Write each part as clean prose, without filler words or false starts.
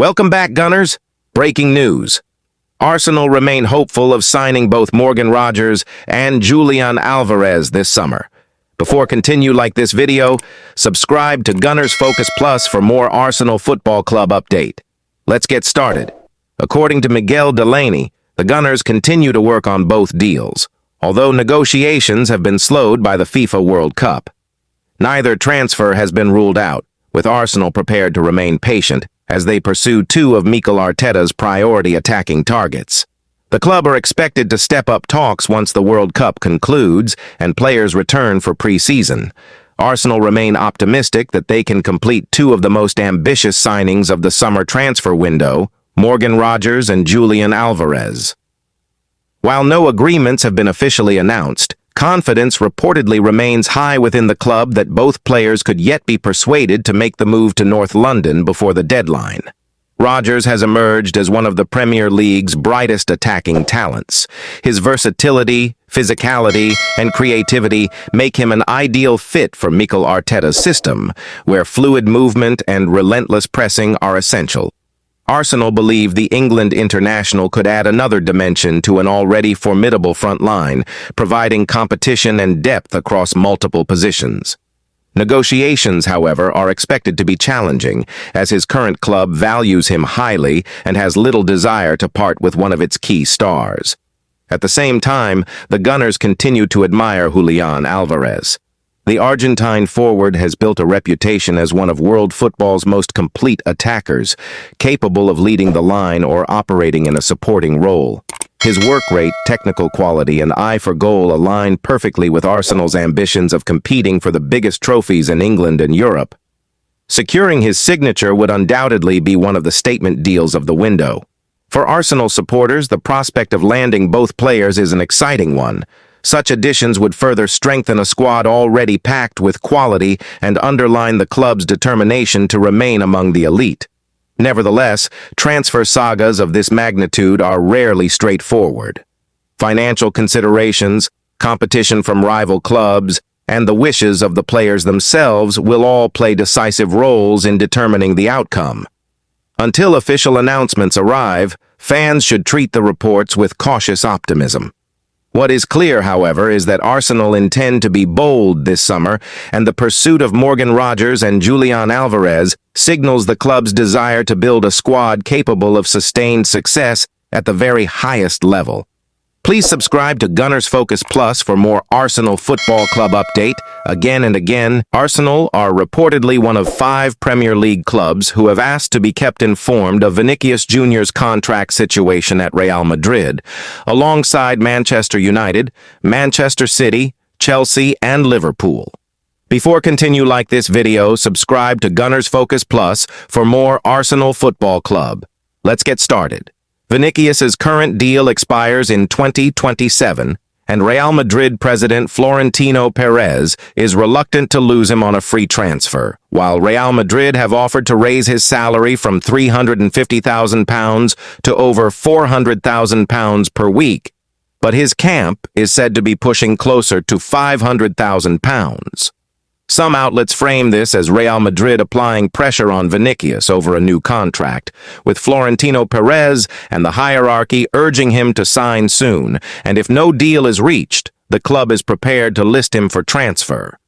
Welcome back, Gunners. Breaking news. Arsenal remain hopeful of signing both Morgan Rogers and Julián Álvarez this summer. Before continue like this video, subscribe to Gunners Focus Plus for more Arsenal Football Club update. Let's get started. According to Miguel Delaney, the Gunners continue to work on both deals, although negotiations have been slowed by the FIFA World Cup. Neither transfer has been ruled out, with Arsenal prepared to remain patient as they pursue two of Mikel Arteta's priority attacking targets. The club are expected to step up talks once the World Cup concludes and players return for pre-season. Arsenal remain optimistic that they can complete two of the most ambitious signings of the summer transfer window, Morgan Rogers and Julián Álvarez. While no agreements have been officially announced, confidence reportedly remains high within the club that both players could yet be persuaded to make the move to North London before the deadline. Rogers has emerged as one of the Premier League's brightest attacking talents. His versatility, physicality, and creativity make him an ideal fit for Mikel Arteta's system, where fluid movement and relentless pressing are essential. Arsenal believe the England international could add another dimension to an already formidable front line, providing competition and depth across multiple positions. Negotiations, however, are expected to be challenging, as his current club values him highly and has little desire to part with one of its key stars. At the same time, the Gunners continue to admire Julián Álvarez. The Argentine forward has built a reputation as one of world football's most complete attackers, capable of leading the line or operating in a supporting role. His work rate, technical quality, and eye for goal align perfectly with Arsenal's ambitions of competing for the biggest trophies in England and Europe. Securing his signature would undoubtedly be one of the statement deals of the window. For Arsenal supporters, the prospect of landing both players is an exciting one. Such additions would further strengthen a squad already packed with quality and underline the club's determination to remain among the elite. Nevertheless, transfer sagas of this magnitude are rarely straightforward. Financial considerations, competition from rival clubs, and the wishes of the players themselves will all play decisive roles in determining the outcome. Until official announcements arrive, fans should treat the reports with cautious optimism. What is clear, however, is that Arsenal intend to be bold this summer, and the pursuit of Morgan Rogers and Julián Álvarez signals the club's desire to build a squad capable of sustained success at the very highest level. Please subscribe to Gunners Focus Plus for more Arsenal Football Club update. Again and again, Arsenal are reportedly one of 5 Premier League clubs who have asked to be kept informed of Vinicius Jr.'s contract situation at Real Madrid, alongside Manchester United, Manchester City, Chelsea, and Liverpool. Before continue like this video, subscribe to Gunners Focus Plus for more Arsenal Football Club. Let's get started. Vinicius's current deal expires in 2027, and Real Madrid president Florentino Perez is reluctant to lose him on a free transfer, while Real Madrid have offered to raise his salary from £350,000 to over £400,000 per week, but his camp is said to be pushing closer to £500,000. Some outlets frame this as Real Madrid applying pressure on Vinicius over a new contract, with Florentino Perez and the hierarchy urging him to sign soon, and if no deal is reached, the club is prepared to list him for transfer.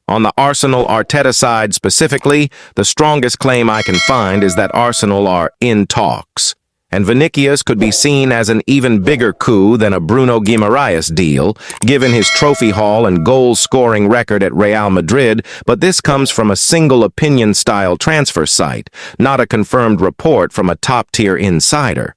On the Arsenal Arteta side specifically, the strongest claim I can find is that Arsenal are in talks, and Vinicius could be seen as an even bigger coup than a Bruno Guimaraes deal, given his trophy haul and goal-scoring record at Real Madrid, but this comes from a single opinion-style transfer site, not a confirmed report from a top-tier insider.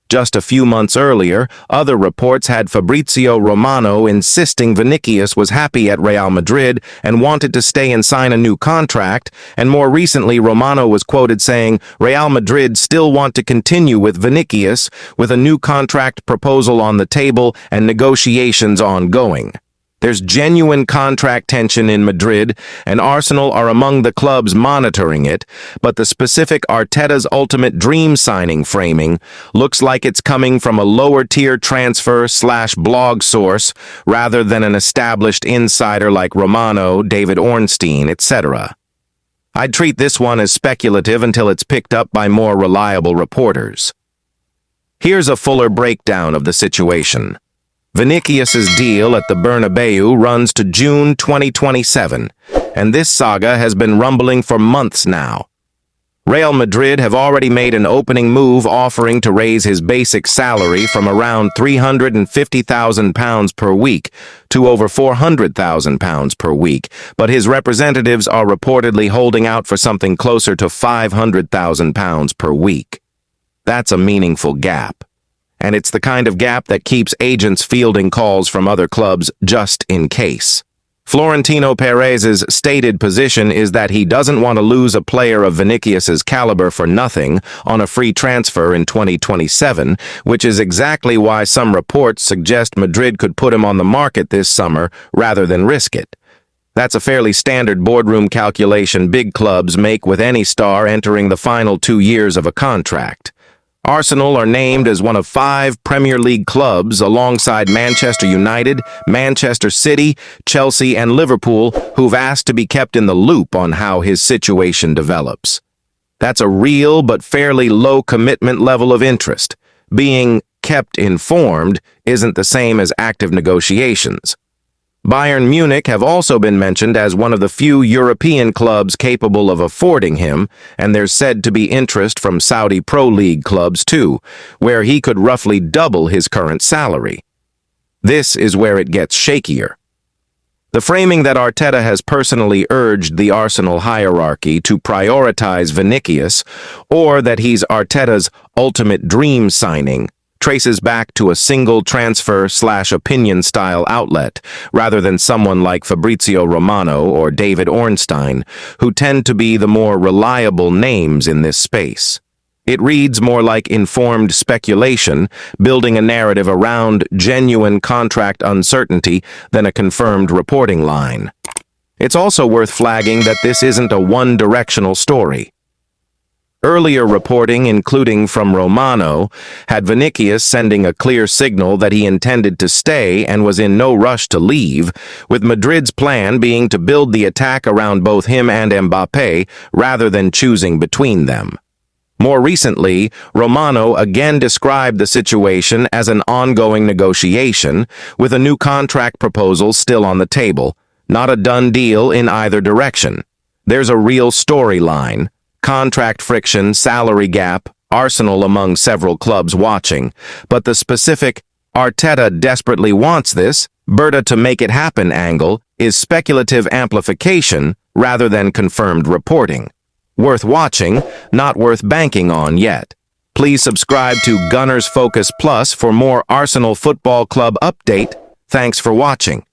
Just a few months earlier, other reports had Fabrizio Romano insisting Vinicius was happy at Real Madrid and wanted to stay and sign a new contract, and more recently Romano was quoted saying Real Madrid still want to continue with Vinicius, with a new contract proposal on the table and negotiations ongoing. There's genuine contract tension in Madrid, and Arsenal are among the clubs monitoring it, but the specific Arteta's ultimate dream signing framing looks like it's coming from a lower-tier transfer/blog source rather than an established insider like Romano, David Ornstein, etc. I'd treat this one as speculative until it's picked up by more reliable reporters. Here's a fuller breakdown of the situation. Vinicius's deal at the Bernabeu runs to June 2027, and this saga has been rumbling for months now. Real Madrid have already made an opening move offering to raise his basic salary from around £350,000 per week to over £400,000 per week, but his representatives are reportedly holding out for something closer to £500,000 per week. That's a meaningful gap. And it's the kind of gap that keeps agents fielding calls from other clubs just in case. Florentino Perez's stated position is that he doesn't want to lose a player of Vinicius's caliber for nothing on a free transfer in 2027, which is exactly why some reports suggest Madrid could put him on the market this summer rather than risk it. That's a fairly standard boardroom calculation big clubs make with any star entering the final 2 years of a contract. Arsenal are named as one of 5 Premier League clubs alongside Manchester United, Manchester City, Chelsea, and Liverpool who've asked to be kept in the loop on how his situation develops. That's a real but fairly low commitment level of interest. Being kept informed isn't the same as active negotiations. Bayern Munich have also been mentioned as one of the few European clubs capable of affording him, and there's said to be interest from Saudi Pro League clubs too, where he could roughly double his current salary. This is where it gets shakier. The framing that Arteta has personally urged the Arsenal hierarchy to prioritize Vinicius, or that he's Arteta's ultimate dream signing, traces back to a single transfer/opinion-style outlet, rather than someone like Fabrizio Romano or David Ornstein, who tend to be the more reliable names in this space. It reads more like informed speculation, building a narrative around genuine contract uncertainty than a confirmed reporting line. It's also worth flagging that this isn't a one-directional story. Earlier reporting, including from Romano, had Vinicius sending a clear signal that he intended to stay and was in no rush to leave, with Madrid's plan being to build the attack around both him and Mbappé rather than choosing between them. More recently, Romano again described the situation as an ongoing negotiation, with a new contract proposal still on the table, not a done deal in either direction. There's a real storyline. Contract friction, salary gap, Arsenal among several clubs watching, but the specific Arteta desperately wants this, Berta to make it happen angle is speculative amplification rather than confirmed reporting. Worth watching, not worth banking on yet. Please subscribe to Gunners Focus Plus for more Arsenal Football Club update. Thanks for watching.